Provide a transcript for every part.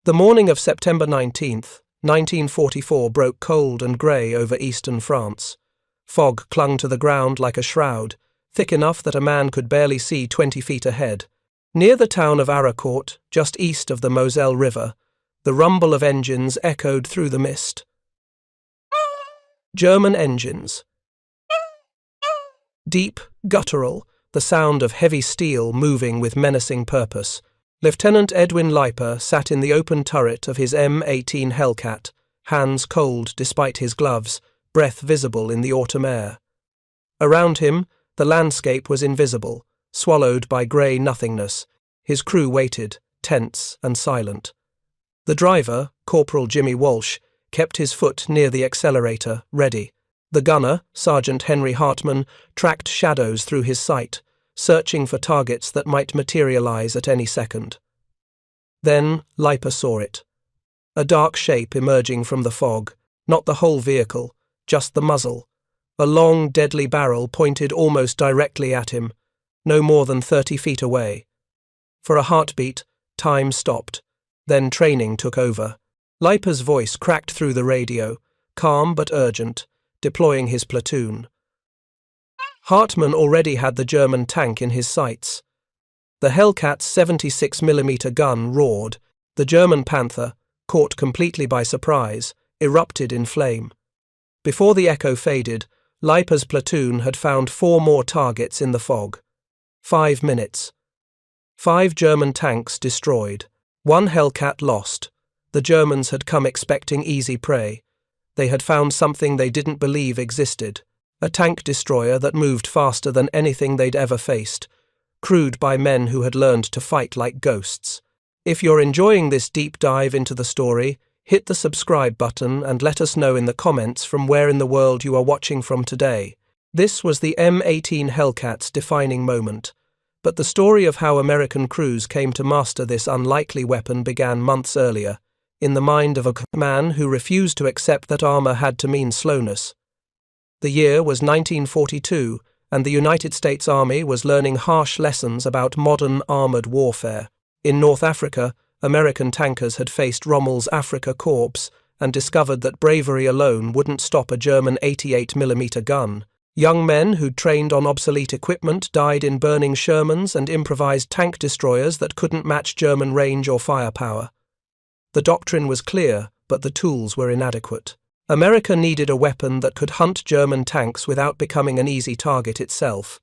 The morning of September 19th, 1944 broke cold and grey over eastern France. Fog clung to the ground like a shroud, thick enough that a man could barely see 20 feet ahead. Near the town of Arracourt, just east of the Moselle River, the rumble of engines echoed through the mist. German engines. Deep, guttural, the sound of heavy steel moving with menacing purpose. Lieutenant Edwin Leiper sat in the open turret of his M18 Hellcat, hands cold despite his gloves, breath visible in the autumn air. Around him, the landscape was invisible, swallowed by grey nothingness. His crew waited, tense and silent. The driver, Corporal Jimmy Walsh, kept his foot near the accelerator, ready. The gunner, Sergeant Henry Hartman, tracked shadows through his sight, searching for targets that might materialize at any second. Then Leiper saw it. A dark shape emerging from the fog, not the whole vehicle, just the muzzle. A long, deadly barrel pointed almost directly at him, no more than 30 feet away. For a heartbeat, time stopped. Then training took over. Leiper's voice cracked through the radio, calm but urgent, deploying his platoon. Hartman already had the German tank in his sights. The Hellcat's 76mm gun roared. The German Panther, caught completely by surprise, erupted in flame. Before the echo faded, Leiper's platoon had found 4 more targets in the fog. 5 minutes. 5 German tanks destroyed. 1 Hellcat lost. The Germans had come expecting easy prey. They had found something they didn't believe existed. A tank destroyer that moved faster than anything they'd ever faced, crewed by men who had learned to fight like ghosts. If you're enjoying this deep dive into the story, hit the subscribe button and let us know in the comments from where in the world you are watching from today. This was the M18 Hellcat's defining moment. But the story of how American crews came to master this unlikely weapon began months earlier, in the mind of a man who refused to accept that armor had to mean slowness. The year was 1942, and the United States Army was learning harsh lessons about modern armored warfare. In North Africa, American tankers had faced Rommel's Afrika Korps and discovered that bravery alone wouldn't stop a German 88mm gun. Young men who'd trained on obsolete equipment died in burning Shermans and improvised tank destroyers that couldn't match German range or firepower. The doctrine was clear, but the tools were inadequate. America needed a weapon that could hunt German tanks without becoming an easy target itself.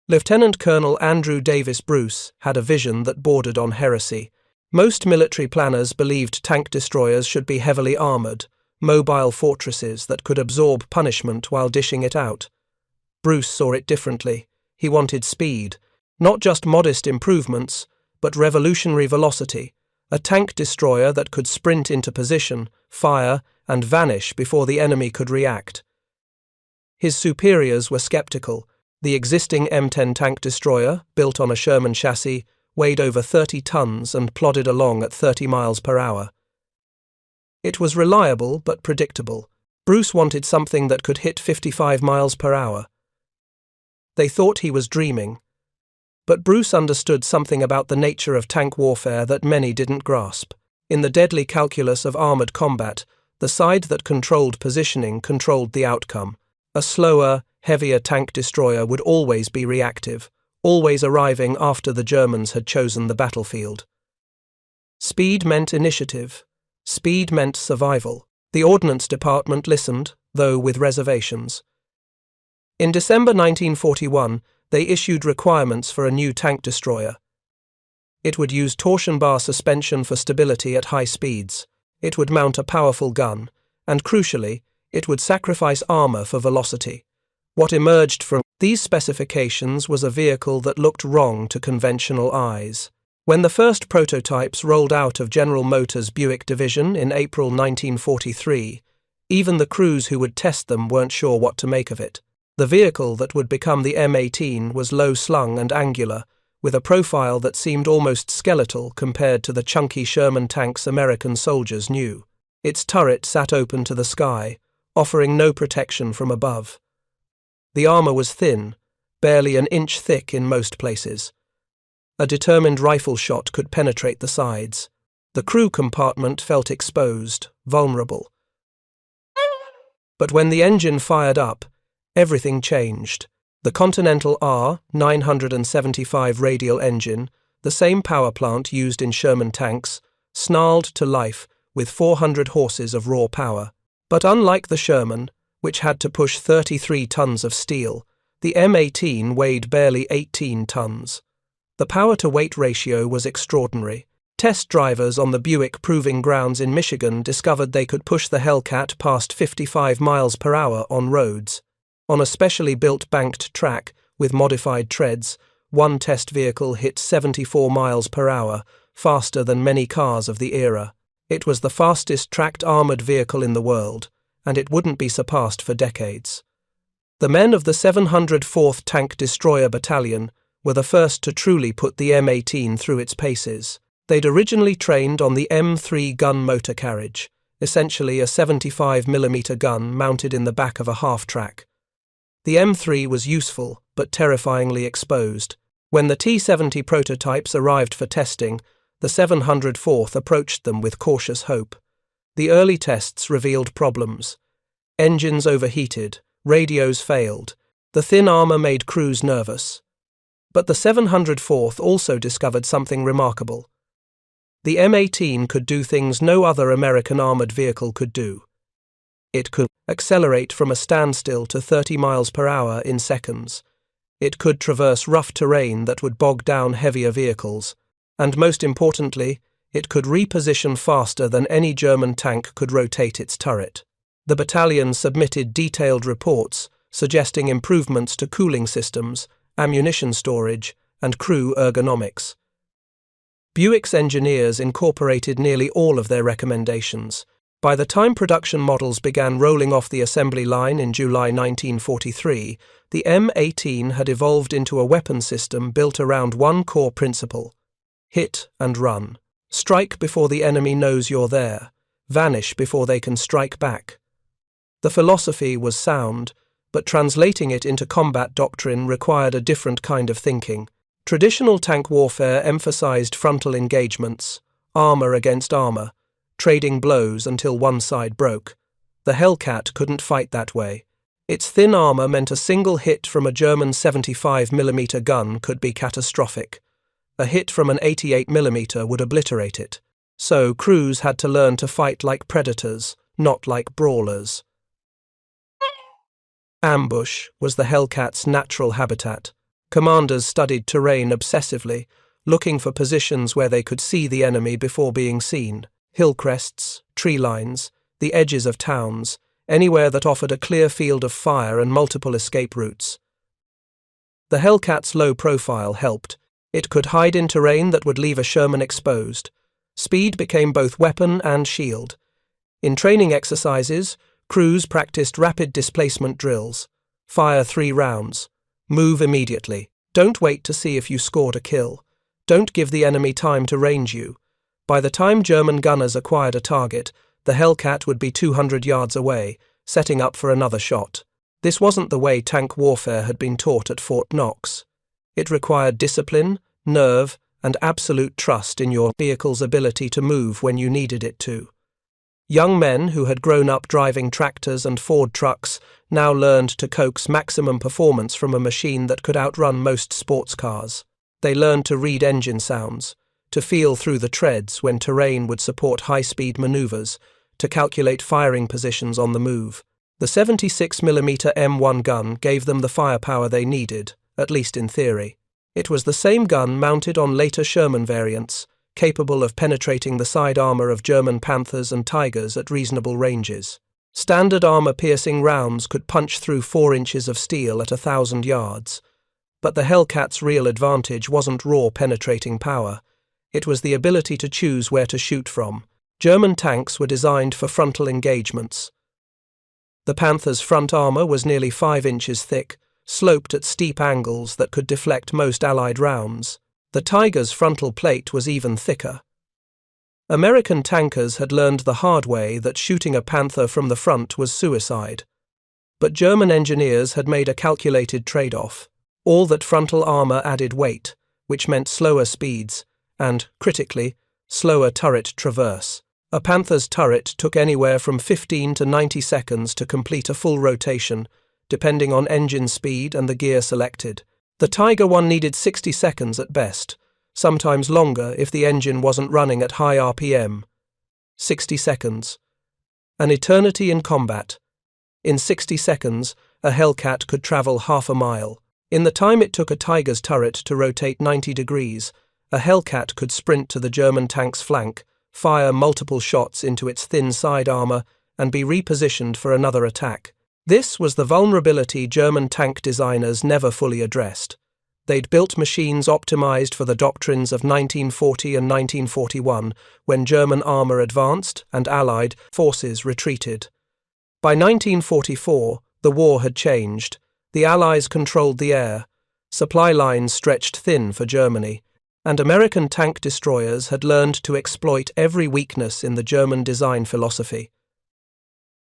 Lieutenant Colonel Andrew Davis Bruce had a vision that bordered on heresy. Most military planners believed tank destroyers should be heavily armored, mobile fortresses that could absorb punishment while dishing it out. Bruce saw it differently. He wanted speed, not just modest improvements, but revolutionary velocity. A tank destroyer that could sprint into position, fire, and vanish before the enemy could react. His superiors were skeptical. The existing M10 tank destroyer, built on a Sherman chassis, weighed over 30 tons and plodded along at 30 miles per hour. It was reliable but predictable. Bruce wanted something that could hit 55 miles per hour. They thought he was dreaming. But Bruce understood something about the nature of tank warfare that many didn't grasp. In the deadly calculus of armored combat, the side that controlled positioning controlled the outcome. A slower, heavier tank destroyer would always be reactive, always arriving after the Germans had chosen the battlefield. Speed meant initiative. Speed meant survival. The Ordnance Department listened, though with reservations. In December 1941, they issued requirements for a new tank destroyer. It would use torsion bar suspension for stability at high speeds. It would mount a powerful gun, and crucially, it would sacrifice armor for velocity. What emerged from these specifications was a vehicle that looked wrong to conventional eyes. When the first prototypes rolled out of General Motors' Buick division in April 1943, even the crews who would test them weren't sure what to make of it. The vehicle that would become the M18 was low-slung and angular, with a profile that seemed almost skeletal compared to the chunky Sherman tanks American soldiers knew. Its turret sat open to the sky, offering no protection from above. The armor was thin, barely an inch thick in most places. A determined rifle shot could penetrate the sides. The crew compartment felt exposed, vulnerable. But when the engine fired up, everything changed. The Continental R975 radial engine, the same power plant used in Sherman tanks, snarled to life with 400 horses of raw power. But unlike the Sherman, which had to push 33 tons of steel, the M18 weighed barely 18 tons. The power-to-weight ratio was extraordinary. Test drivers on the Buick Proving Grounds in Michigan discovered they could push the Hellcat past 55 miles per hour on roads. On a specially built banked track with modified treads, one test vehicle hit 74 miles per hour, faster than many cars of the era. It was the fastest tracked armored vehicle in the world, and it wouldn't be surpassed for decades. The men of the 704th Tank Destroyer Battalion were the first to truly put the M18 through its paces. They'd originally trained on the M3 gun motor carriage, essentially a 75mm gun mounted in the back of a half-track. The M3 was useful, but terrifyingly exposed. When the T-70 prototypes arrived for testing, the 704th approached them with cautious hope. The early tests revealed problems. Engines overheated, radios failed. The thin armor made crews nervous. But the 704th also discovered something remarkable. The M18 could do things no other American armored vehicle could do. It could accelerate from a standstill to 30 miles per hour in seconds. It could traverse rough terrain that would bog down heavier vehicles. And most importantly, it could reposition faster than any German tank could rotate its turret. The battalion submitted detailed reports suggesting improvements to cooling systems, ammunition storage, and crew ergonomics. Buick's engineers incorporated nearly all of their recommendations. By the time production models began rolling off the assembly line in July 1943, the M18 had evolved into a weapon system built around one core principle: hit and run. Strike before the enemy knows you're there. Vanish before they can strike back. The philosophy was sound, but translating it into combat doctrine required a different kind of thinking. Traditional tank warfare emphasized frontal engagements, armor against armor, trading blows until one side broke. The Hellcat couldn't fight that way. Its thin armor meant a single hit from a German 75mm gun could be catastrophic. A hit from an 88mm would obliterate it. So crews had to learn to fight like predators, not like brawlers. Ambush was the Hellcat's natural habitat. Commanders studied terrain obsessively, looking for positions where they could see the enemy before being seen. Hill crests, tree lines, the edges of towns, anywhere that offered a clear field of fire and multiple escape routes. The Hellcat's low profile helped. It could hide in terrain that would leave a Sherman exposed. Speed became both weapon and shield. In training exercises, crews practiced rapid displacement drills. Fire 3 rounds. Move immediately. Don't wait to see if you scored a kill. Don't give the enemy time to range you. By the time German gunners acquired a target, the Hellcat would be 200 yards away, setting up for another shot. This wasn't the way tank warfare had been taught at Fort Knox. It required discipline, nerve, and absolute trust in your vehicle's ability to move when you needed it to. Young men who had grown up driving tractors and Ford trucks now learned to coax maximum performance from a machine that could outrun most sports cars. They learned to read engine sounds, to feel through the treads when terrain would support high-speed maneuvers, to calculate firing positions on the move. The 76mm M1 gun gave them the firepower they needed, at least in theory. It was the same gun mounted on later Sherman variants, capable of penetrating the side armor of German Panthers and Tigers at reasonable ranges. Standard armor-piercing rounds could punch through 4 inches of steel at 1,000 yards. But the Hellcat's real advantage wasn't raw penetrating power. It was the ability to choose where to shoot from. German tanks were designed for frontal engagements. The Panther's front armor was nearly 5 inches thick, sloped at steep angles that could deflect most Allied rounds. The Tiger's frontal plate was even thicker. American tankers had learned the hard way that shooting a Panther from the front was suicide. But German engineers had made a calculated trade-off. All that frontal armor added weight, which meant slower speeds, and, critically, slower turret traverse. A Panther's turret took anywhere from 15 to 90 seconds to complete a full rotation, depending on engine speed and the gear selected. The Tiger I needed 60 seconds at best, sometimes longer if the engine wasn't running at high RPM. 60 seconds. An eternity in combat. In 60 seconds, a Hellcat could travel half a mile. In the time it took a Tiger's turret to rotate 90 degrees, a Hellcat could sprint to the German tank's flank, fire multiple shots into its thin side armor, and be repositioned for another attack. This was the vulnerability German tank designers never fully addressed. They'd built machines optimized for the doctrines of 1940 and 1941, when German armor advanced and Allied forces retreated. By 1944, the war had changed. The Allies controlled the air. Supply lines stretched thin for Germany, and American tank destroyers had learned to exploit every weakness in the German design philosophy.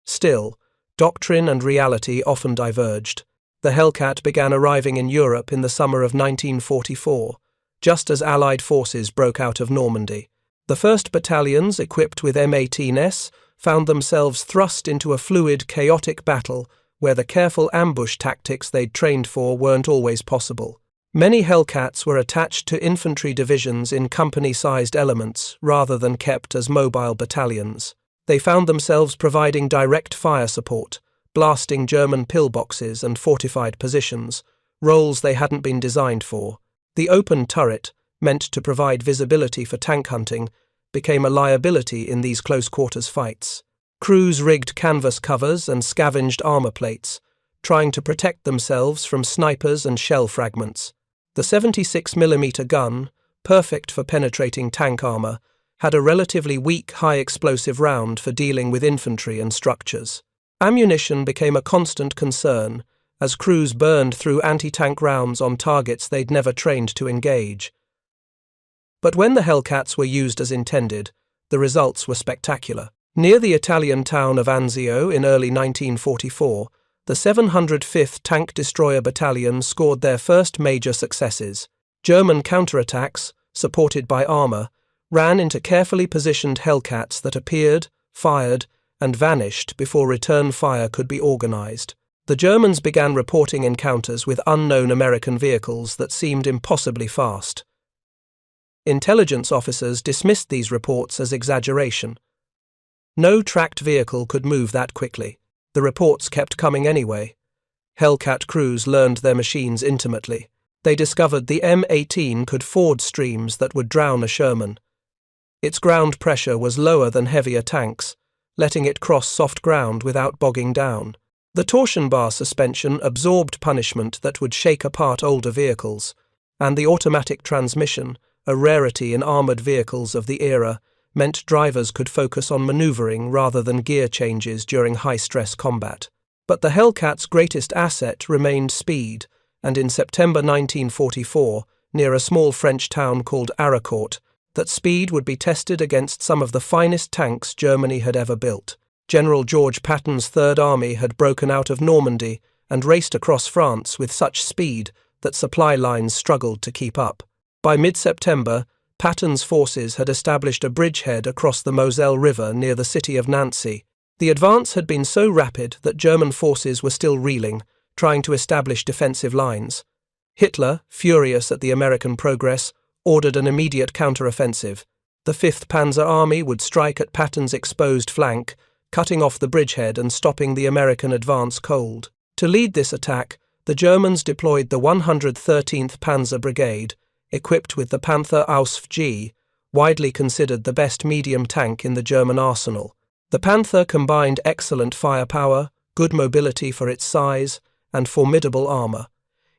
Still, doctrine and reality often diverged. The Hellcat began arriving in Europe in the summer of 1944, just as Allied forces broke out of Normandy. The first battalions, equipped with M18s, found themselves thrust into a fluid, chaotic battle where the careful ambush tactics they'd trained for weren't always possible. Many Hellcats were attached to infantry divisions in company-sized elements rather than kept as mobile battalions. They found themselves providing direct fire support, blasting German pillboxes and fortified positions, roles they hadn't been designed for. The open turret, meant to provide visibility for tank hunting, became a liability in these close-quarters fights. Crews rigged canvas covers and scavenged armor plates, trying to protect themselves from snipers and shell fragments. The 76mm gun, perfect for penetrating tank armor, had a relatively weak high-explosive round for dealing with infantry and structures. Ammunition became a constant concern, as crews burned through anti-tank rounds on targets they'd never trained to engage. But when the Hellcats were used as intended, the results were spectacular. Near the Italian town of Anzio in early 1944, the 705th Tank Destroyer Battalion scored their first major successes. German counterattacks, supported by armor, ran into carefully positioned Hellcats that appeared, fired, and vanished before return fire could be organized. The Germans began reporting encounters with unknown American vehicles that seemed impossibly fast. Intelligence officers dismissed these reports as exaggeration. No tracked vehicle could move that quickly. The reports kept coming anyway. Hellcat crews learned their machines intimately. They discovered the M18 could ford streams that would drown a Sherman. Its ground pressure was lower than heavier tanks, letting it cross soft ground without bogging down. The torsion bar suspension absorbed punishment that would shake apart older vehicles, and the automatic transmission, a rarity in armoured vehicles of the era, meant drivers could focus on manoeuvring rather than gear changes during high-stress combat. But the Hellcat's greatest asset remained speed, and in September 1944, near a small French town called Arracourt, that speed would be tested against some of the finest tanks Germany had ever built. General George Patton's Third Army had broken out of Normandy and raced across France with such speed that supply lines struggled to keep up. By mid-September, Patton's forces had established a bridgehead across the Moselle River near the city of Nancy. The advance had been so rapid that German forces were still reeling, trying to establish defensive lines. Hitler, furious at the American progress, ordered an immediate counteroffensive. The 5th Panzer Army would strike at Patton's exposed flank, cutting off the bridgehead and stopping the American advance cold. To lead this attack, the Germans deployed the 113th Panzer Brigade, equipped with the Panther Ausf G, widely considered the best medium tank in the German arsenal. The Panther combined excellent firepower, good mobility for its size, and formidable armor.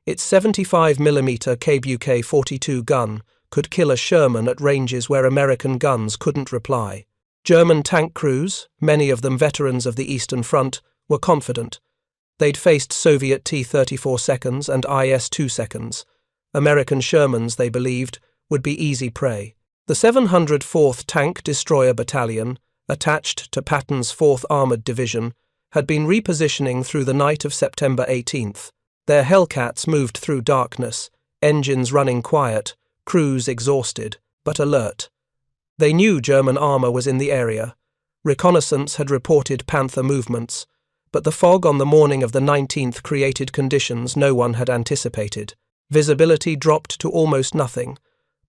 Its 75mm KBUK-42 gun could kill a Sherman at ranges where American guns couldn't reply. German tank crews, many of them veterans of the Eastern Front, were confident. They'd faced Soviet T-34 seconds and IS-2 seconds. American Shermans, they believed, would be easy prey. The 704th Tank Destroyer Battalion, attached to Patton's 4th Armoured Division, had been repositioning through the night of September 18th. Their Hellcats moved through darkness, engines running quiet, crews exhausted, but alert. They knew German armor was in the area. Reconnaissance had reported Panther movements, but the fog on the morning of the 19th created conditions no one had anticipated. Visibility dropped to almost nothing.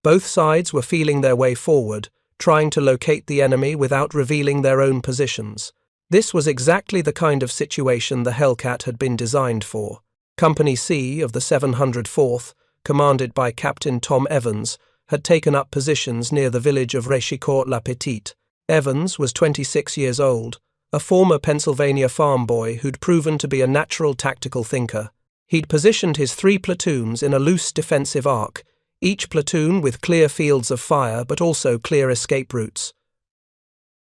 Both sides were feeling their way forward, trying to locate the enemy without revealing their own positions. This was exactly the kind of situation the Hellcat had been designed for. Company C of the 704th, commanded by Captain Tom Evans, had taken up positions near the village of Réchicourt-la-Petite. Evans was 26 years old, a former Pennsylvania farm boy who'd proven to be a natural tactical thinker. He'd positioned his 3 platoons in a loose defensive arc, each platoon with clear fields of fire but also clear escape routes.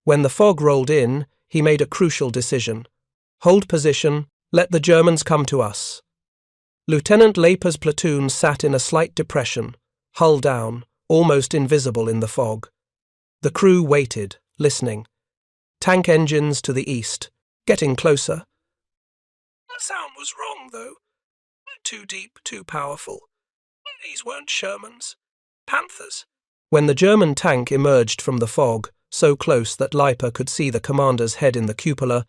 When the fog rolled in, he made a crucial decision. Hold position, let the Germans come to us. Lieutenant Leiper's platoon sat in a slight depression, hull down, almost invisible in the fog. The crew waited, listening. Tank engines to the east, getting closer. The sound was wrong, though. Too deep, too powerful. These weren't Shermans. Panthers. When the German tank emerged from the fog, so close that Leiper could see the commander's head in the cupola,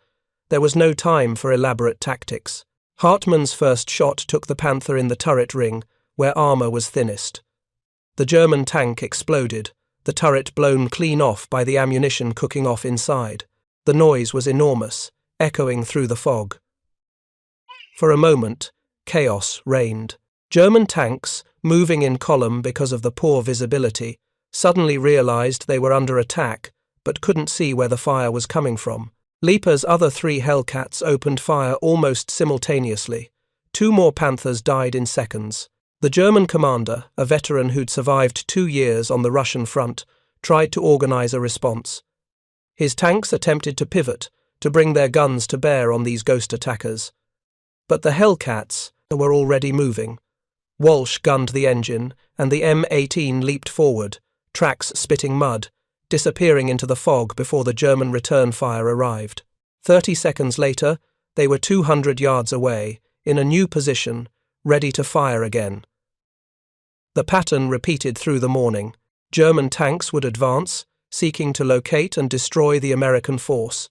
there was no time for elaborate tactics. Hartmann's first shot took the Panther in the turret ring, where armor was thinnest. The German tank exploded, the turret blown clean off by the ammunition cooking off inside. The noise was enormous, echoing through the fog. For a moment, chaos reigned. German tanks, moving in column because of the poor visibility, suddenly realized they were under attack, but couldn't see where the fire was coming from. Leiper's other 3 Hellcats opened fire almost simultaneously. 2 more Panthers died in seconds. The German commander, a veteran who'd survived 2 years on the Russian front, tried to organize a response. His tanks attempted to pivot, to bring their guns to bear on these ghost attackers. But the Hellcats were already moving. Walsh gunned the engine, and the M18 leaped forward, tracks spitting mud, disappearing into the fog before the German return fire arrived. 30 seconds later, they were 200 yards away, in a new position, ready to fire again. The pattern repeated through the morning. German tanks would advance, seeking to locate and destroy the American force.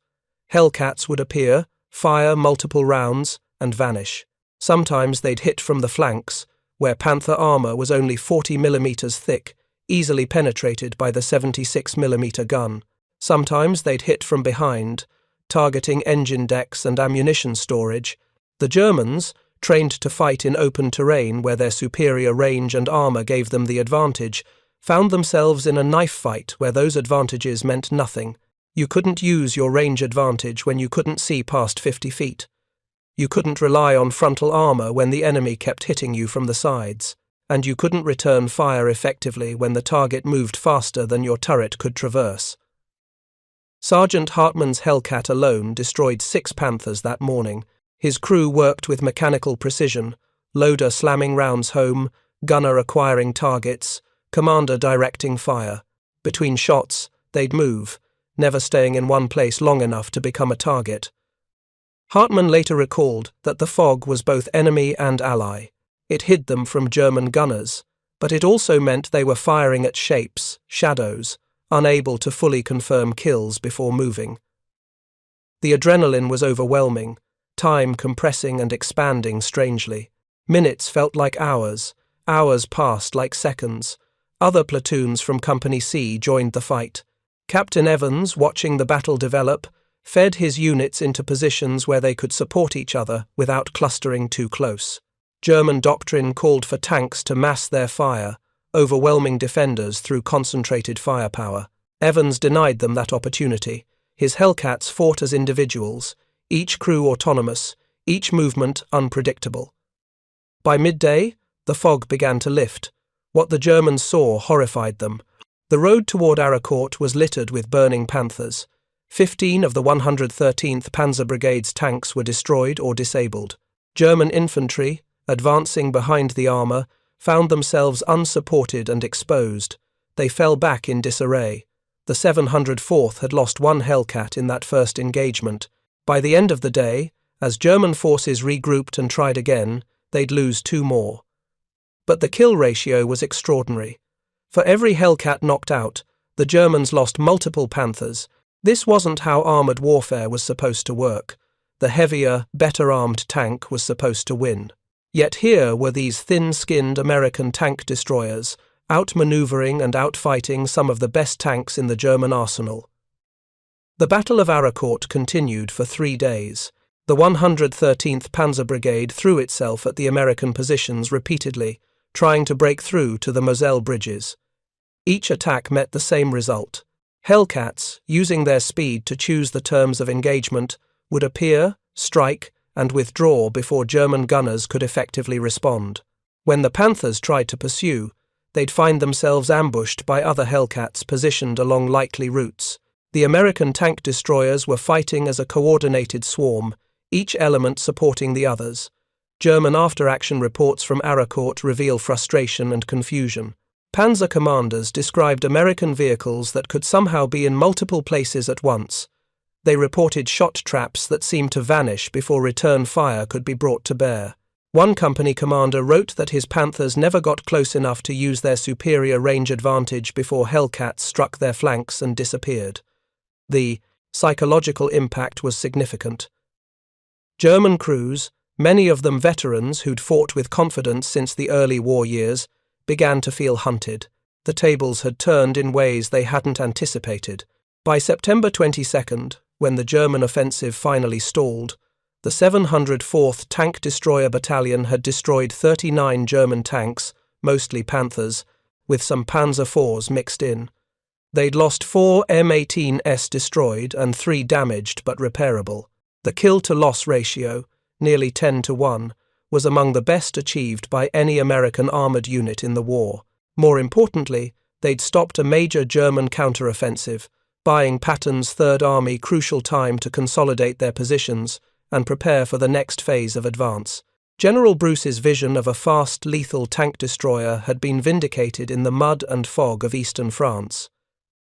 Hellcats would appear, fire multiple rounds, and vanish. Sometimes they'd hit from the flanks, where Panther armor was only 40 mm thick, easily penetrated by the 76 mm gun. Sometimes they'd hit from behind, targeting engine decks and ammunition storage. The Germans, trained to fight in open terrain where their superior range and armor gave them the advantage, found themselves in a knife fight where those advantages meant nothing. You couldn't use your range advantage when you couldn't see past 50 feet. You couldn't rely on frontal armor when the enemy kept hitting you from the sides, and you couldn't return fire effectively when the target moved faster than your turret could traverse. Sergeant Hartmann's Hellcat alone destroyed 6 Panthers that morning. His crew worked with mechanical precision, loader slamming rounds home, gunner acquiring targets, commander directing fire. Between shots, they'd move, never staying in one place long enough to become a target. Hartmann later recalled that the fog was both enemy and ally. It hid them from German gunners, but it also meant they were firing at shapes, shadows, unable to fully confirm kills before moving. The adrenaline was overwhelming, time compressing and expanding strangely. Minutes felt like hours, hours passed like seconds. Other platoons from Company C joined the fight. Captain Evans, watching the battle develop, fed his units into positions where they could support each other without clustering too close. German doctrine called for tanks to mass their fire, overwhelming defenders through concentrated firepower. Evans denied them that opportunity. His Hellcats fought as individuals, each crew autonomous, each movement unpredictable. By midday, the fog began to lift. What the Germans saw horrified them. The road toward Arracourt was littered with burning Panthers. 15 of the 113th Panzer Brigade's tanks were destroyed or disabled. German infantry, advancing behind the armor, found themselves unsupported and exposed. They fell back in disarray. The 704th had lost 1 Hellcat in that first engagement. By the end of the day, as German forces regrouped and tried again, they'd lose 2 more. But the kill ratio was extraordinary. For every Hellcat knocked out, The Germans lost multiple Panthers. This wasn't how armoured warfare was supposed to work. The heavier, better-armed tank was supposed to win. Yet here were these thin-skinned American tank destroyers, outmanoeuvring and outfighting some of the best tanks in the German arsenal. The Battle of Arracourt continued for 3 days. The 113th Panzer Brigade threw itself at the American positions repeatedly, trying to break through to the Moselle bridges. Each attack met the same result. Hellcats, using their speed to choose the terms of engagement, would appear, strike, and withdraw before German gunners could effectively respond. When the Panthers tried to pursue, they'd find themselves ambushed by other Hellcats positioned along likely routes. The American tank destroyers were fighting as a coordinated swarm, each element supporting the others. German after-action reports from Arracourt reveal frustration and confusion. Panzer commanders described American vehicles that could somehow be in multiple places at once. They reported shot traps that seemed to vanish before return fire could be brought to bear. One company commander wrote that his Panthers never got close enough to use their superior range advantage before Hellcats struck their flanks and disappeared. The psychological impact was significant. German crews, many of them veterans who'd fought with confidence since the early war years, began to feel hunted. The tables had turned in ways they hadn't anticipated. By September 22nd, when the German offensive finally stalled, the 704th Tank Destroyer Battalion had destroyed 39 German tanks, mostly Panthers, with some Panzer IVs mixed in. They'd lost 4 M18s destroyed and 3 damaged but repairable. The kill-to-loss ratio, nearly 10-1, was among the best achieved by any American armoured unit in the war. More importantly, they'd stopped a major German counteroffensive, buying Patton's Third Army crucial time to consolidate their positions and prepare for the next phase of advance. General Bruce's vision of a fast, lethal tank destroyer had been vindicated in the mud and fog of eastern France.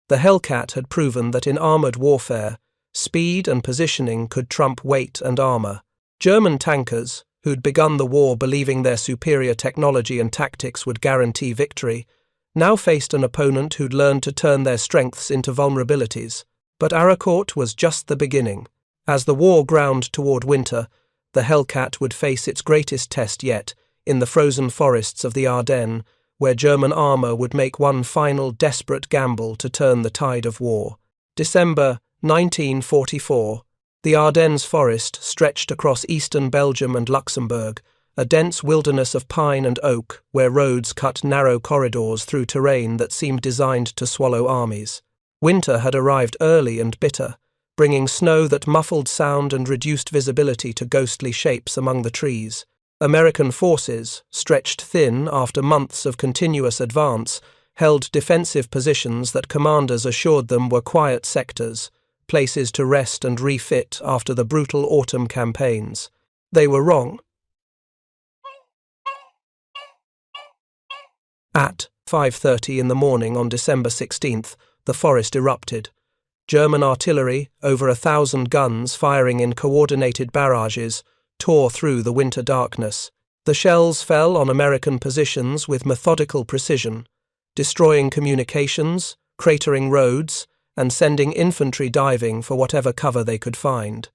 The Hellcat had proven that in armoured warfare, speed and positioning could trump weight and armour. German tankers, who'd begun the war believing their superior technology and tactics would guarantee victory, now faced an opponent who'd learned to turn their strengths into vulnerabilities. But Arracourt was just the beginning. As the war ground toward winter, the Hellcat would face its greatest test yet, in the frozen forests of the Ardennes, where German armour would make one final desperate gamble to turn the tide of war. December 1944. The Ardennes forest stretched across eastern Belgium and Luxembourg, a dense wilderness of pine and oak where roads cut narrow corridors through terrain that seemed designed to swallow armies. Winter had arrived early and bitter, bringing snow that muffled sound and reduced visibility to ghostly shapes among the trees. American forces, stretched thin after months of continuous advance, held defensive positions that commanders assured them were quiet sectors, places to rest and refit after the brutal autumn campaigns. They were wrong. At 5:30 in the morning on December 16th, the forest erupted. German artillery, over 1,000 guns firing in coordinated barrages, tore through the winter darkness. The shells fell on American positions with methodical precision, destroying communications, cratering roads, and sending infantry diving for whatever cover they could find.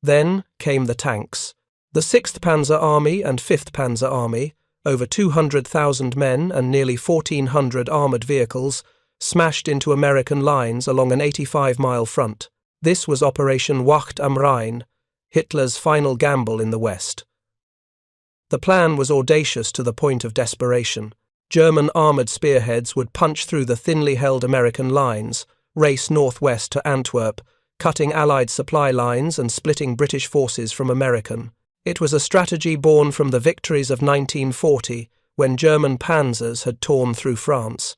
Then came the tanks. The 6th Panzer Army and 5th Panzer Army, over 200,000 men and nearly 1,400 armoured vehicles, smashed into American lines along an 85-mile front. This was Operation Wacht am Rhein, Hitler's final gamble in the West. The plan was audacious to the point of desperation. German armoured spearheads would punch through the thinly held American lines, race northwest to Antwerp, cutting Allied supply lines and splitting British forces from American. It was a strategy born from the victories of 1940, when German panzers had torn through France.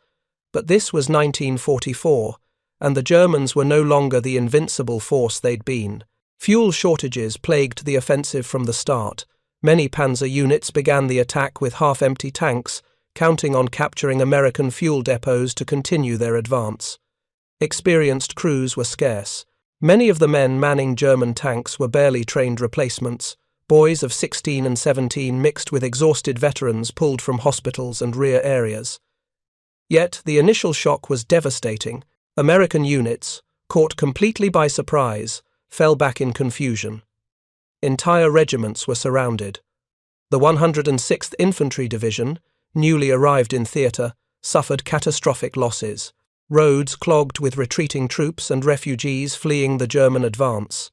But this was 1944, and the Germans were no longer the invincible force they'd been. Fuel shortages plagued the offensive from the start. Many panzer units began the attack with half-empty tanks, counting on capturing American fuel depots to continue their advance. Experienced crews were scarce. Many of the men manning German tanks were barely trained replacements, boys of 16 and 17 mixed with exhausted veterans pulled from hospitals and rear areas. Yet the initial shock was devastating. American units, caught completely by surprise, fell back in confusion. Entire regiments were surrounded. The 106th Infantry Division, newly arrived in theatre, suffered catastrophic losses. Roads clogged with retreating troops and refugees fleeing the German advance.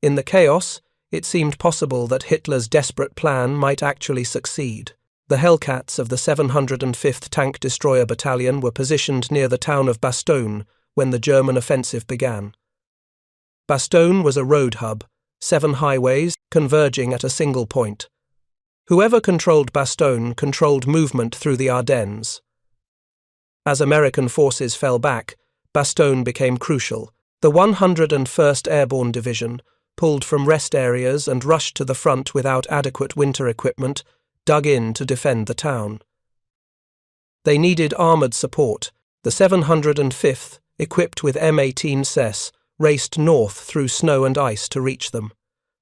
In the chaos, it seemed possible that Hitler's desperate plan might actually succeed. The Hellcats of the 705th Tank Destroyer Battalion were positioned near the town of Bastogne when the German offensive began. Bastogne was a road hub, 7 highways converging at a single point. Whoever controlled Bastogne controlled movement through the Ardennes. As American forces fell back, Bastogne became crucial. The 101st Airborne Division, pulled from rest areas and rushed to the front without adequate winter equipment, dug in to defend the town. They needed armoured support. The 705th, equipped with M18 SES, raced north through snow and ice to reach them.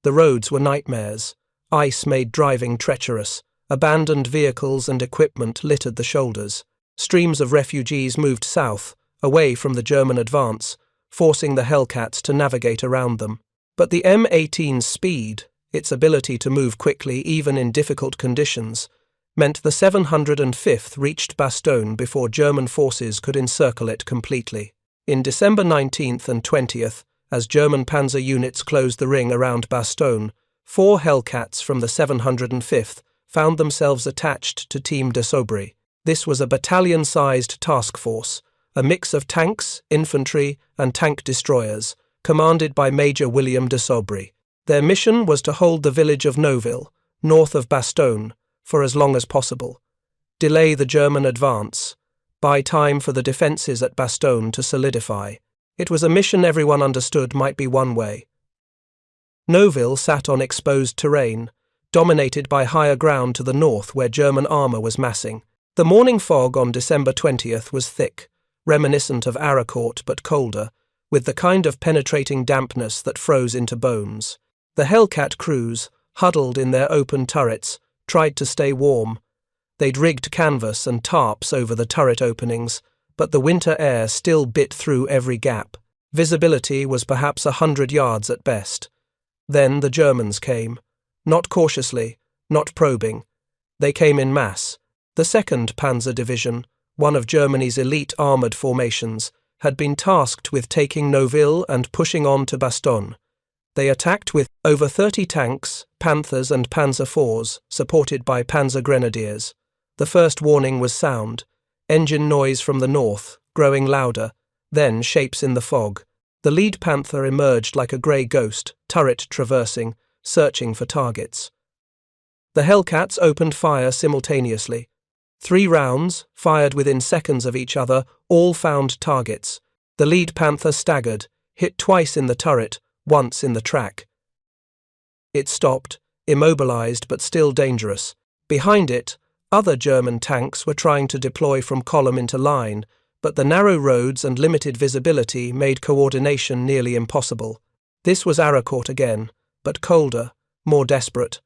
The roads were nightmares. Ice made driving treacherous. Abandoned vehicles and equipment littered the shoulders. Streams of refugees moved south, away from the German advance, forcing the Hellcats to navigate around them. But the M18's speed, its ability to move quickly even in difficult conditions, meant the 705th reached Bastogne before German forces could encircle it completely. In December 19th and 20th, as German panzer units closed the ring around Bastogne, 4 Hellcats from the 705th found themselves attached to Team de Sobry. This was a battalion-sized task force, a mix of tanks, infantry, and tank destroyers, commanded by Major William de Sobry. Their mission was to hold the village of Neuville, north of Bastogne, for as long as possible, delay the German advance, buy time for the defences at Bastogne to solidify. It was a mission everyone understood might be one way. Neuville sat on exposed terrain, dominated by higher ground to the north where German armour was massing. The morning fog on December 20th was thick, reminiscent of Arracourt but colder, with the kind of penetrating dampness that froze into bones. The Hellcat crews, huddled in their open turrets, tried to stay warm. They'd rigged canvas and tarps over the turret openings, but the winter air still bit through every gap. Visibility was perhaps 100 yards at best. Then the Germans came. Not cautiously, not probing. They came in mass. The 2nd Panzer Division, one of Germany's elite armoured formations, had been tasked with taking Neuville and pushing on to Bastogne. They attacked with over 30 tanks, Panthers and Panzer IVs, supported by Panzer Grenadiers. The first warning was sound. Engine noise from the north, growing louder, then shapes in the fog. The lead Panther emerged like a grey ghost, turret traversing, searching for targets. The Hellcats opened fire simultaneously. 3 rounds, fired within seconds of each other, all found targets. The lead Panther staggered, hit twice in the turret, once in the track. It stopped, immobilized but still dangerous. Behind it, other German tanks were trying to deploy from column into line, but the narrow roads and limited visibility made coordination nearly impossible. This was Arracourt again, but colder, more desperate.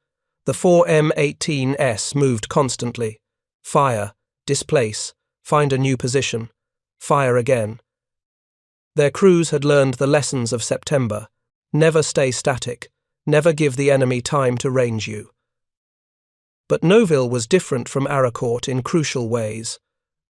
The 4 M18s moved constantly. Fire, displace, find a new position, fire again. Their crews had learned the lessons of September. Never stay static, never give the enemy time to range you. But Neuville was different from Arracourt in crucial ways.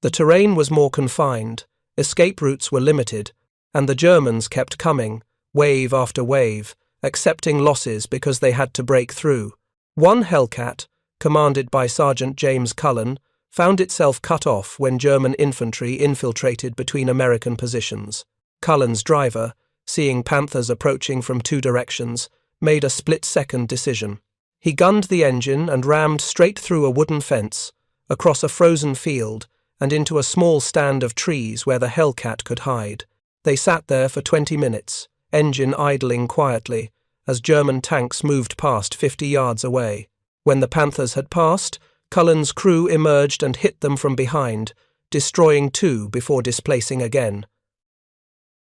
The terrain was more confined, escape routes were limited, and the Germans kept coming, wave after wave, accepting losses because they had to break through. One Hellcat, commanded by Sergeant James Cullen, found itself cut off when German infantry infiltrated between American positions. Cullen's driver, seeing Panthers approaching from 2 directions, made a split-second decision. He gunned the engine and rammed straight through a wooden fence, across a frozen field, and into a small stand of trees where the Hellcat could hide. They sat there for 20 minutes, engine idling quietly, as German tanks moved past 50 yards away. When the Panthers had passed, Cullen's crew emerged and hit them from behind, destroying 2 before displacing again.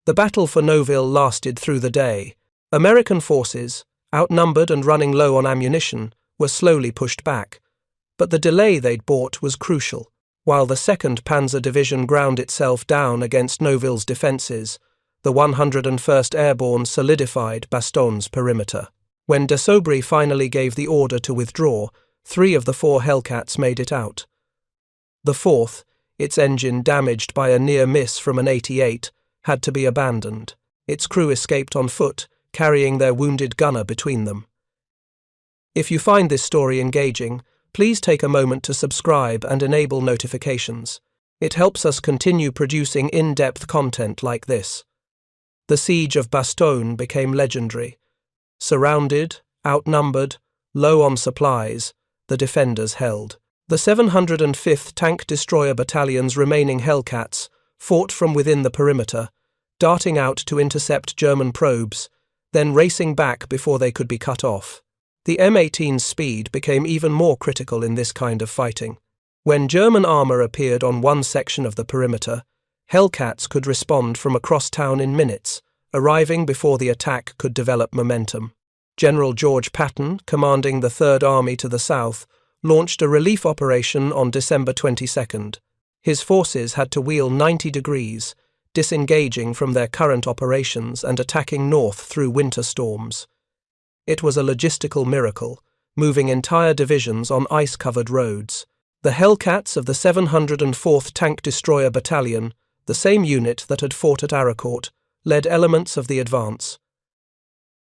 The battle for Neuville lasted through the day. American forces, outnumbered and running low on ammunition, were slowly pushed back. But the delay they'd bought was crucial. While the 2nd Panzer Division ground itself down against Neuville's defences, the 101st Airborne solidified Baston's perimeter. When de Saubry finally gave the order to withdraw, 3 of the 4 Hellcats made it out. The 4th, its engine damaged by a near miss from an 88, had to be abandoned. Its crew escaped on foot, carrying their wounded gunner between them. If you find this story engaging, please take a moment to subscribe and enable notifications. It helps us continue producing in-depth content like this. The siege of Bastogne became legendary. Surrounded, outnumbered, low on supplies, the defenders held. The 705th Tank Destroyer Battalion's remaining Hellcats fought from within the perimeter, darting out to intercept German probes, then racing back before they could be cut off. The M18's speed became even more critical in this kind of fighting. When German armour appeared on one section of the perimeter, Hellcats could respond from across town in minutes, arriving before the attack could develop momentum. General George Patton, commanding the Third Army to the south, launched a relief operation on December 22nd. His forces had to wheel 90 degrees, disengaging from their current operations and attacking north through winter storms. It was a logistical miracle, moving entire divisions on ice-covered roads. The Hellcats of the 704th Tank Destroyer Battalion, the same unit that had fought at Arracourt, led elements of the advance.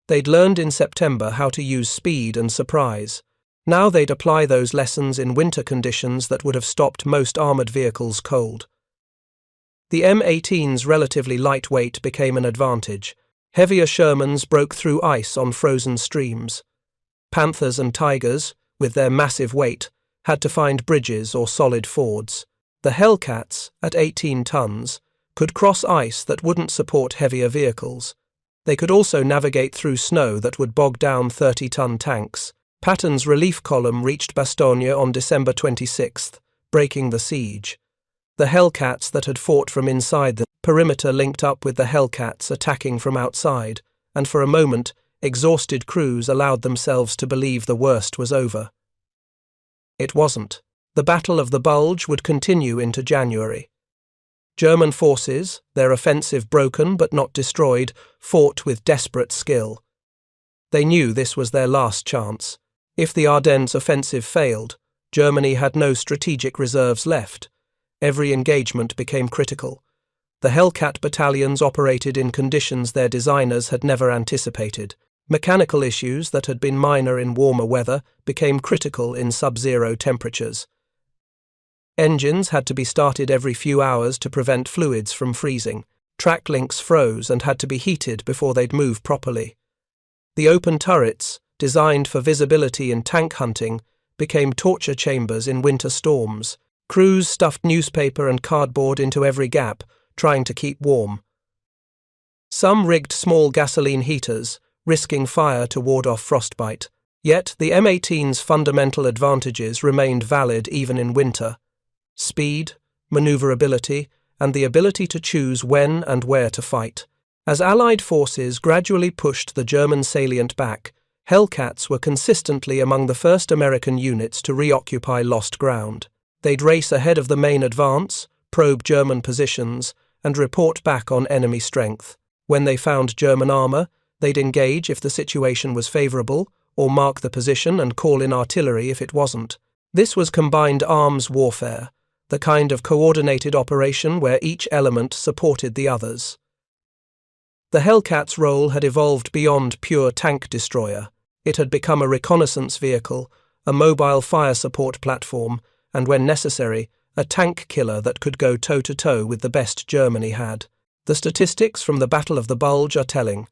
They'd learned in September how to use speed and surprise. Now they'd apply those lessons in winter conditions that would have stopped most armoured vehicles cold. The M18's relatively light weight became an advantage. Heavier Shermans broke through ice on frozen streams. Panthers and Tigers, with their massive weight, had to find bridges or solid fords. The Hellcats, at 18 tons, could cross ice that wouldn't support heavier vehicles. They could also navigate through snow that would bog down 30-ton tanks. Patton's relief column reached Bastogne on December 26th, breaking the siege. The Hellcats that had fought from inside the perimeter linked up with the Hellcats attacking from outside, and for a moment, exhausted crews allowed themselves to believe the worst was over. It wasn't. The Battle of the Bulge would continue into January. German forces, their offensive broken but not destroyed, fought with desperate skill. They knew this was their last chance. If the Ardennes offensive failed, Germany had no strategic reserves left. Every engagement became critical. The Hellcat battalions operated in conditions their designers had never anticipated. Mechanical issues that had been minor in warmer weather became critical in sub-zero temperatures. Engines had to be started every few hours to prevent fluids from freezing. Track links froze and had to be heated before they'd move properly. The open turrets, designed for visibility in tank hunting, became torture chambers in winter storms. Crews stuffed newspaper and cardboard into every gap, trying to keep warm. Some rigged small gasoline heaters, risking fire to ward off frostbite. Yet the M18's fundamental advantages remained valid even in winter. Speed, maneuverability, and the ability to choose when and where to fight. As Allied forces gradually pushed the German salient back, Hellcats were consistently among the first American units to reoccupy lost ground. They'd race ahead of the main advance, probe German positions, and report back on enemy strength. When they found German armour, they'd engage if the situation was favourable, or mark the position and call in artillery if it wasn't. This was combined arms warfare, the kind of coordinated operation where each element supported the others. The Hellcat's role had evolved beyond pure tank destroyer. It had become a reconnaissance vehicle, a mobile fire support platform, and when necessary, a tank killer that could go toe-to-toe with the best Germany had. The statistics from the Battle of the Bulge are telling.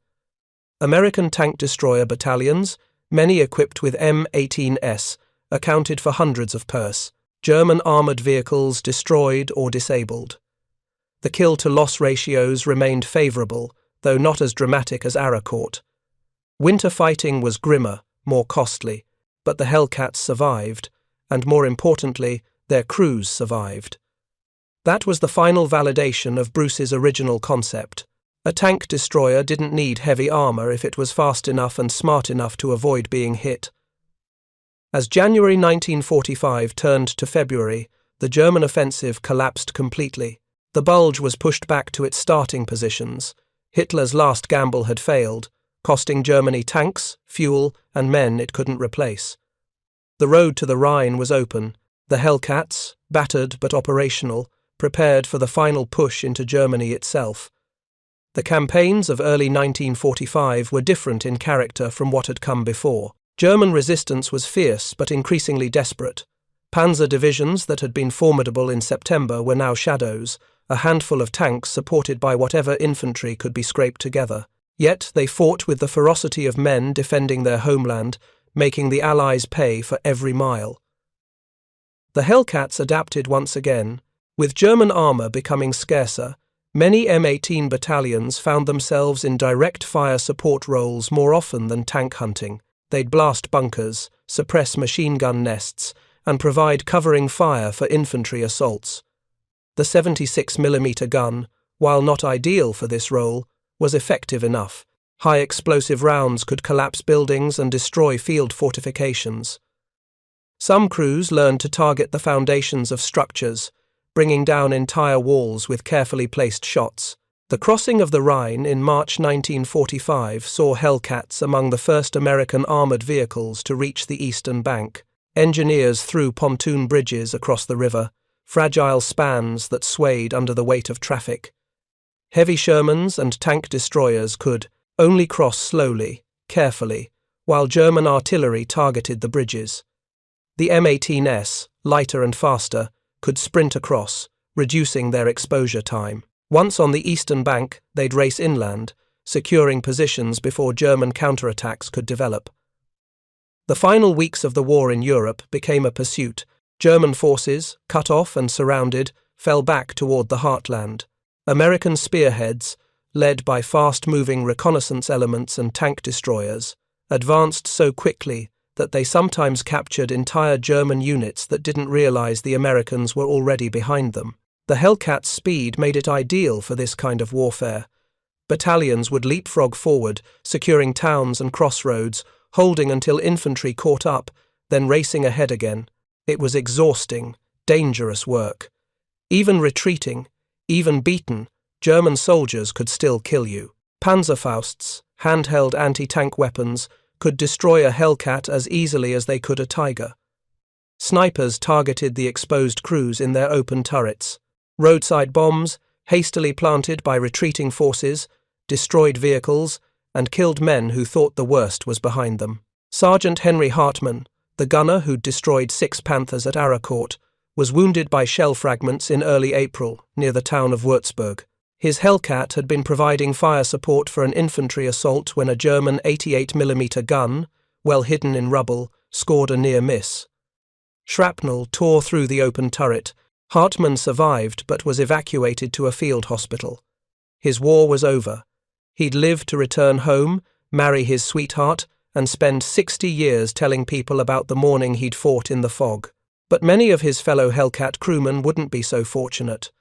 American tank destroyer battalions, many equipped with M18s, accounted for hundreds of pers. German armoured vehicles destroyed or disabled. The kill-to-loss ratios remained favourable, though not as dramatic as Arracourt. Winter fighting was grimmer, more costly, but the Hellcats survived, and more importantly, their crews survived. That was the final validation of Bruce's original concept. A tank destroyer didn't need heavy armour if it was fast enough and smart enough to avoid being hit. As January 1945 turned to February, the the German offensive collapsed completely. The bulge was pushed back to its starting positions. Hitler's last gamble had failed, costing Germany tanks, fuel, and men it couldn't replace. The road to the Rhine was open. The Hellcats, battered but operational, prepared for the final push into Germany itself. The campaigns of early 1945 were different in character from what had come before. German resistance was fierce but increasingly desperate. Panzer divisions that had been formidable in September were now shadows, a handful of tanks supported by whatever infantry could be scraped together. Yet they fought with the ferocity of men defending their homeland, making the Allies pay for every mile. The Hellcats adapted once again. With German armour becoming scarcer, many M18 battalions found themselves in direct fire support roles more often than tank hunting. They'd blast bunkers, suppress machine gun nests, and provide covering fire for infantry assaults. The 76mm gun, while not ideal for this role, was effective enough. High explosive rounds could collapse buildings and destroy field fortifications. Some crews learned to target the foundations of structures, bringing down entire walls with carefully placed shots. The crossing of the Rhine in March 1945 saw Hellcats among the first American armoured vehicles to reach the eastern bank. Engineers threw pontoon bridges across the river, fragile spans that swayed under the weight of traffic. Heavy Shermans and tank destroyers could only cross slowly, carefully, while German artillery targeted the bridges. The M18s, lighter and faster, could sprint across, reducing their exposure time. Once on the eastern bank, they'd race inland, securing positions before German counterattacks could develop. The final weeks of the war in Europe became a pursuit. German forces, cut off and surrounded, fell back toward the heartland. American spearheads, led by fast-moving reconnaissance elements and tank destroyers, advanced so quickly that they sometimes captured entire German units that didn't realize the Americans were already behind them. The Hellcats' speed made it ideal for this kind of warfare. Battalions would leapfrog forward, securing towns and crossroads, holding until infantry caught up, then racing ahead again. It was exhausting, dangerous work. Even retreating, even beaten, German soldiers could still kill you. Panzerfausts, handheld anti-tank weapons, could destroy a Hellcat as easily as they could a Tiger. Snipers targeted the exposed crews in their open turrets. Roadside bombs, hastily planted by retreating forces, destroyed vehicles, and killed men who thought the worst was behind them. Sergeant Henry Hartmann, the gunner who'd destroyed 6 Panthers at Arracourt, was wounded by shell fragments in early April near the town of Würzburg. His Hellcat had been providing fire support for an infantry assault when a German 88mm gun, well hidden in rubble, scored a near miss. Shrapnel tore through the open turret. Hartmann survived but was evacuated to a field hospital. His war was over. He'd live to return home, marry his sweetheart, and spend 60 years telling people about the morning he'd fought in the fog. But many of his fellow Hellcat crewmen wouldn't be so fortunate.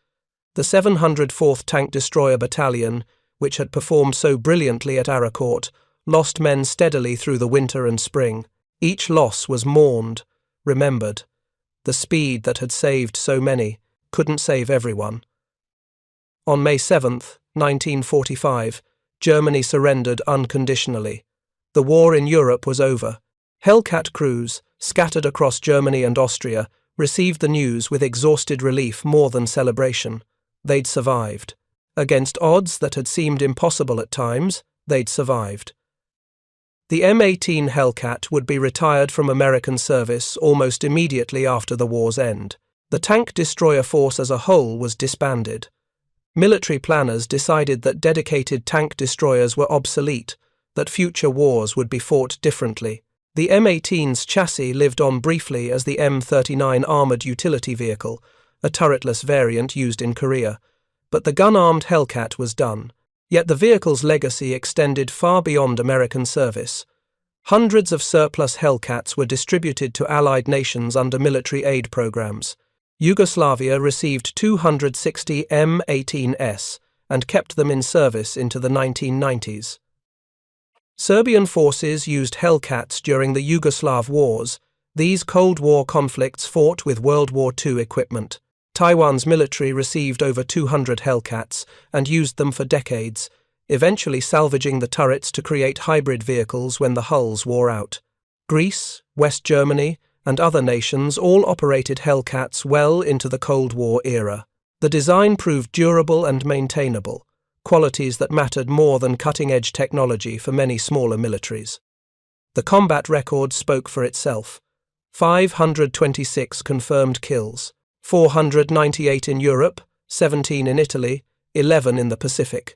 The 704th Tank Destroyer Battalion, which had performed so brilliantly at Arracourt, lost men steadily through the winter and spring. Each loss was mourned, remembered. The speed that had saved so many couldn't save everyone. On May 7, 1945, Germany surrendered unconditionally. The war in Europe was over. Hellcat crews, scattered across Germany and Austria, received the news with exhausted relief more than celebration. They'd survived. Against odds that had seemed impossible at times, they'd survived. The M18 Hellcat would be retired from American service almost immediately after the war's end. The tank destroyer force as a whole was disbanded. Military planners decided that dedicated tank destroyers were obsolete, that future wars would be fought differently. The M18's chassis lived on briefly as the M39 armoured utility vehicle, a turretless variant used in Korea, but the gun-armed Hellcat was done. Yet the vehicle's legacy extended far beyond American service. Hundreds of surplus Hellcats were distributed to Allied nations under military aid programs. Yugoslavia received 260 M18s and kept them in service into the 1990s. Serbian forces used Hellcats during the Yugoslav wars, These Cold War conflicts fought with World War II equipment. Taiwan's military received over 200 Hellcats and used them for decades, eventually salvaging the turrets to create hybrid vehicles when the hulls wore out. Greece, West Germany, and other nations all operated Hellcats well into the Cold War era. The design proved durable and maintainable, qualities that mattered more than cutting-edge technology for many smaller militaries. The combat record spoke for itself. 526 confirmed kills, 498 in Europe, 17 in Italy, 11 in the Pacific.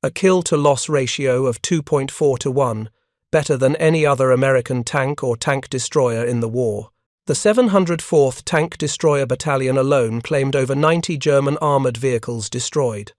A kill-to-loss ratio of 2.4 to 1, better than any other American tank or tank destroyer in the war. The 704th Tank Destroyer Battalion alone claimed over 90 German armoured vehicles destroyed.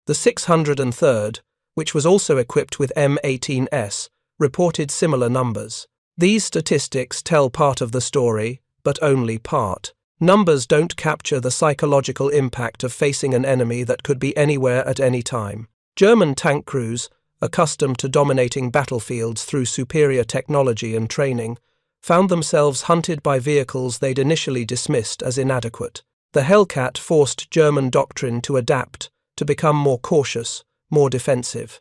The 603rd, which was also equipped with M18s, reported similar numbers. These statistics tell part of the story, but only part. Numbers don't capture the psychological impact of facing an enemy that could be anywhere at any time. German tank crews, accustomed to dominating battlefields through superior technology and training, found themselves hunted by vehicles they'd initially dismissed as inadequate. The Hellcat forced German doctrine to adapt, to become more cautious, more defensive.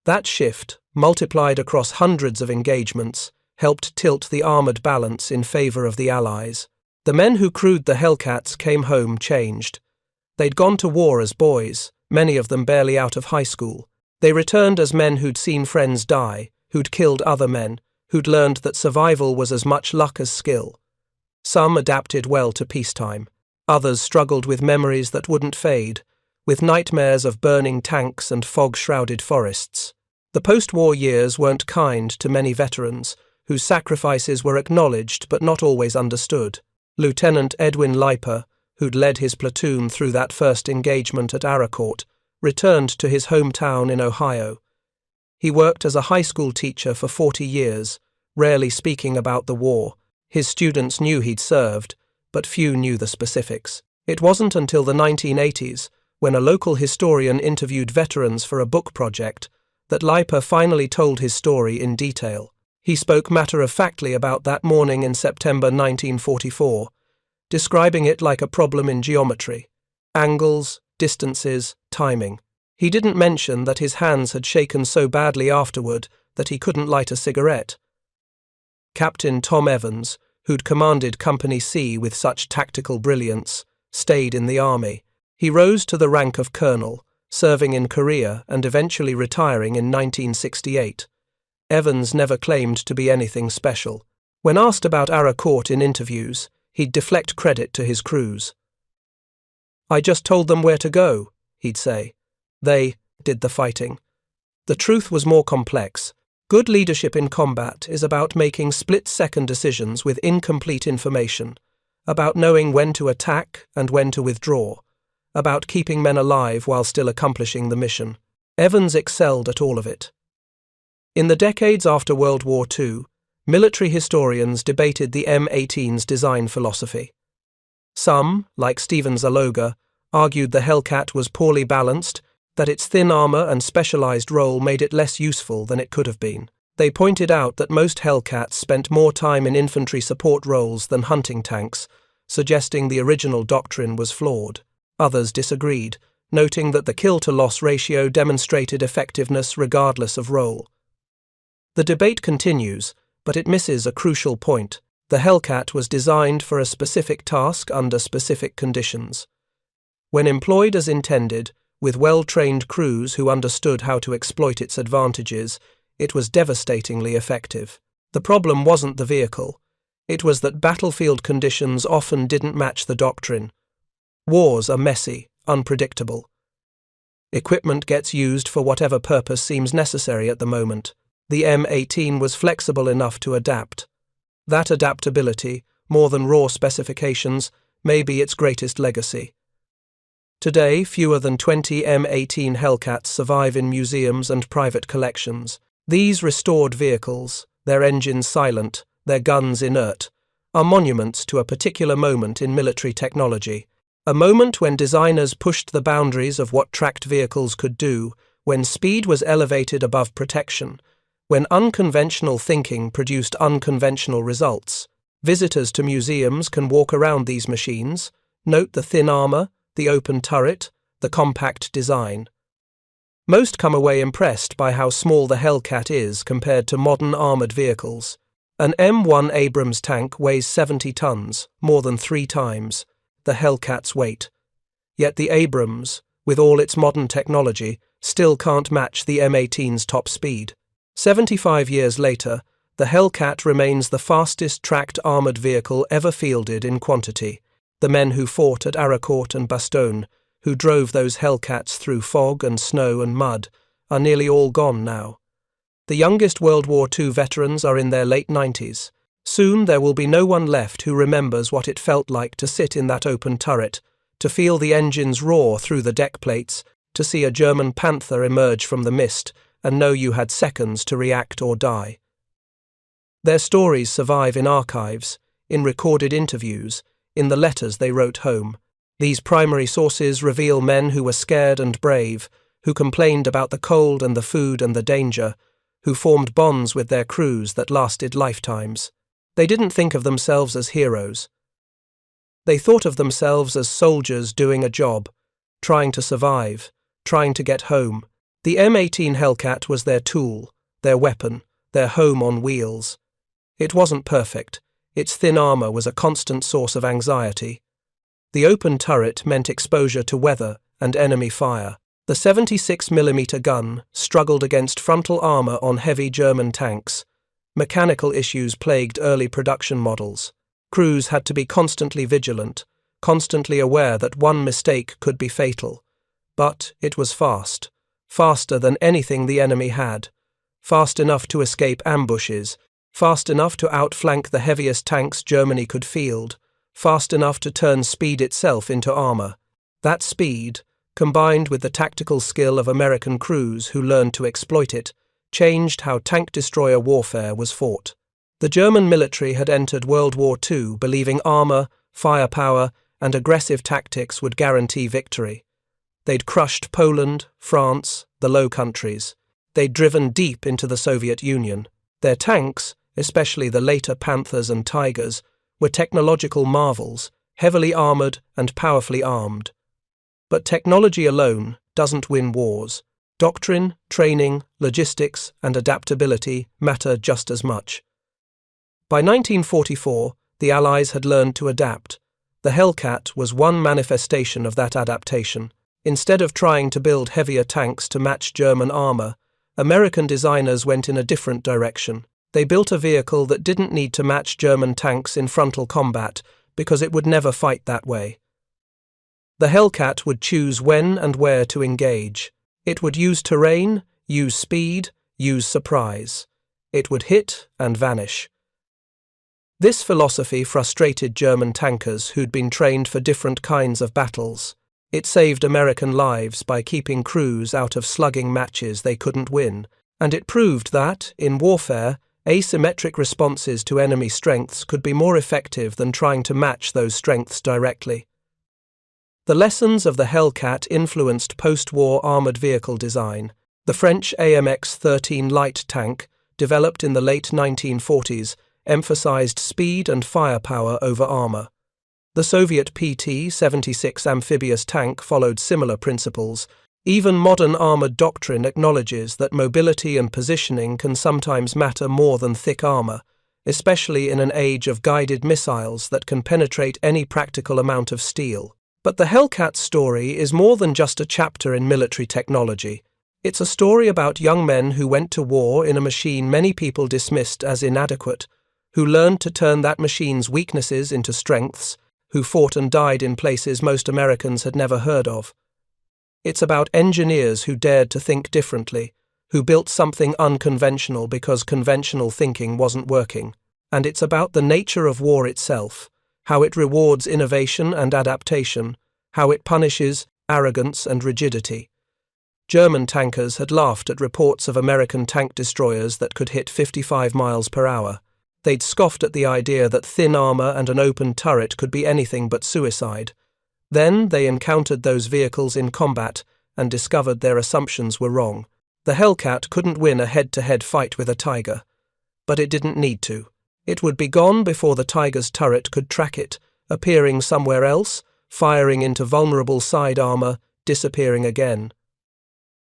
That shift, multiplied across hundreds of engagements, helped tilt the armoured balance in favour of the Allies. The men who crewed the Hellcats came home changed. They'd gone to war as boys, many of them barely out of high school. They returned as men who'd seen friends die, who'd killed other men, who'd learned that survival was as much luck as skill. Some adapted well to peacetime. Others struggled with memories that wouldn't fade, with nightmares of burning tanks and fog-shrouded forests. The post-war years weren't kind to many veterans, whose sacrifices were acknowledged but not always understood. Lieutenant Edwin Leiper, who'd led his platoon through that first engagement at Arracourt, returned to his hometown in Ohio. He worked as a high school teacher for 40 years, rarely speaking about the war. His students knew he'd served, but few knew the specifics. It wasn't until the 1980s, when a local historian interviewed veterans for a book project, that Leiper finally told his story in detail. He spoke matter-of-factly about that morning in September 1944, describing it like a problem in geometry. Angles, distances, timing. He didn't mention that his hands had shaken so badly afterward that he couldn't light a cigarette. Captain Tom Evans, who'd commanded Company C with such tactical brilliance, stayed in the army. He rose to the rank of colonel, serving in Korea and eventually retiring in 1968. Evans never claimed to be anything special. When asked about Arracourt in interviews, he'd deflect credit to his crews. "I just told them where to go," he'd say. "They did the fighting." The truth was more complex. Good leadership in combat is about making split-second decisions with incomplete information, about knowing when to attack and when to withdraw, about keeping men alive while still accomplishing the mission. Evans excelled at all of it. In the decades after World War II, military historians debated the M18's design philosophy. Some, like Stephen Zaloga, argued the Hellcat was poorly balanced, that its thin armour and specialised role made it less useful than it could have been. They pointed out that most Hellcats spent more time in infantry support roles than hunting tanks, suggesting the original doctrine was flawed. Others disagreed, noting that the kill-to-loss ratio demonstrated effectiveness regardless of role. The debate continues, but it misses a crucial point. The Hellcat was designed for a specific task under specific conditions. When employed as intended, with well-trained crews who understood how to exploit its advantages, it was devastatingly effective. The problem wasn't the vehicle. It was that battlefield conditions often didn't match the doctrine. Wars are messy, unpredictable. Equipment gets used for whatever purpose seems necessary at the moment. The M18 was flexible enough to adapt. That adaptability, more than raw specifications, may be its greatest legacy. Today, fewer than 20 M18 Hellcats survive in museums and private collections. These restored vehicles, their engines silent, their guns inert, are monuments to a particular moment in military technology. A moment when designers pushed the boundaries of what tracked vehicles could do, when speed was elevated above protection, when unconventional thinking produced unconventional results. Visitors to museums can walk around these machines, note the thin armor, the open turret, the compact design. Most come away impressed by how small the Hellcat is compared to modern armored vehicles. An M1 Abrams tank weighs 70 tons, more than 3 times the Hellcat's weight. Yet the Abrams, with all its modern technology, still can't match the M18's top speed. 75 years later, the Hellcat remains the fastest tracked armoured vehicle ever fielded in quantity. The men who fought at Arracourt and Bastogne, who drove those Hellcats through fog and snow and mud, are nearly all gone now. The youngest World War II veterans are in their late 90s. Soon there will be no one left who remembers what it felt like to sit in that open turret, to feel the engines roar through the deck plates, to see a German Panther emerge from the mist and know you had seconds to react or die. Their stories survive in archives, in recorded interviews, in the letters they wrote home. These primary sources reveal men who were scared and brave, who complained about the cold and the food and the danger, who formed bonds with their crews that lasted lifetimes. They didn't think of themselves as heroes. They thought of themselves as soldiers doing a job, trying to survive, trying to get home. The M18 Hellcat was their tool, their weapon, their home on wheels. It wasn't perfect. Its thin armor was a constant source of anxiety. The open turret meant exposure to weather and enemy fire. The 76mm gun struggled against frontal armor on heavy German tanks. Mechanical issues plagued early production models. Crews had to be constantly vigilant, constantly aware that one mistake could be fatal. But it was fast, faster than anything the enemy had, fast enough to escape ambushes, fast enough to outflank the heaviest tanks Germany could field, fast enough to turn speed itself into armor. That speed, combined with the tactical skill of American crews who learned to exploit it, changed how tank destroyer warfare was fought. The German military had entered World War II believing armor, firepower, and aggressive tactics would guarantee victory. They'd crushed Poland, France, the Low Countries. They'd driven deep into the Soviet Union. Their tanks, especially the later Panthers and Tigers, were technological marvels, heavily armoured and powerfully armed. But technology alone doesn't win wars. Doctrine, training, logistics, and adaptability matter just as much. By 1944, the Allies had learned to adapt. The Hellcat was one manifestation of that adaptation. Instead of trying to build heavier tanks to match German armour, American designers went in a different direction. They built a vehicle that didn't need to match German tanks in frontal combat because it would never fight that way. The Hellcat would choose when and where to engage. It would use terrain, use speed, use surprise. It would hit and vanish. This philosophy frustrated German tankers who'd been trained for different kinds of battles. It saved American lives by keeping crews out of slugging matches they couldn't win, and it proved that, in warfare, asymmetric responses to enemy strengths could be more effective than trying to match those strengths directly. The lessons of the Hellcat influenced post-war armoured vehicle design. The French AMX-13 light tank, developed in the late 1940s, emphasized speed and firepower over armor. The Soviet PT-76 amphibious tank followed similar principles. Even modern armored doctrine acknowledges that mobility and positioning can sometimes matter more than thick armor, especially in an age of guided missiles that can penetrate any practical amount of steel. But the Hellcat story is more than just a chapter in military technology. It's a story about young men who went to war in a machine many people dismissed as inadequate, who learned to turn that machine's weaknesses into strengths, who fought and died in places most Americans had never heard of. It's about engineers who dared to think differently, who built something unconventional because conventional thinking wasn't working. And it's about the nature of war itself, how it rewards innovation and adaptation, how it punishes arrogance and rigidity. German tankers had laughed at reports of American tank destroyers that could hit 55 miles per hour. They'd scoffed at the idea that thin armor and an open turret could be anything but suicide. Then they encountered those vehicles in combat and discovered their assumptions were wrong. The Hellcat couldn't win a head-to-head fight with a Tiger, but it didn't need to. It would be gone before the Tiger's turret could track it, appearing somewhere else, firing into vulnerable side armor, disappearing again.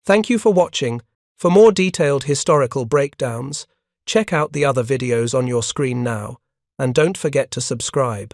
Thank you for watching. For more detailed historical breakdowns, check out the other videos on your screen now, and don't forget to subscribe.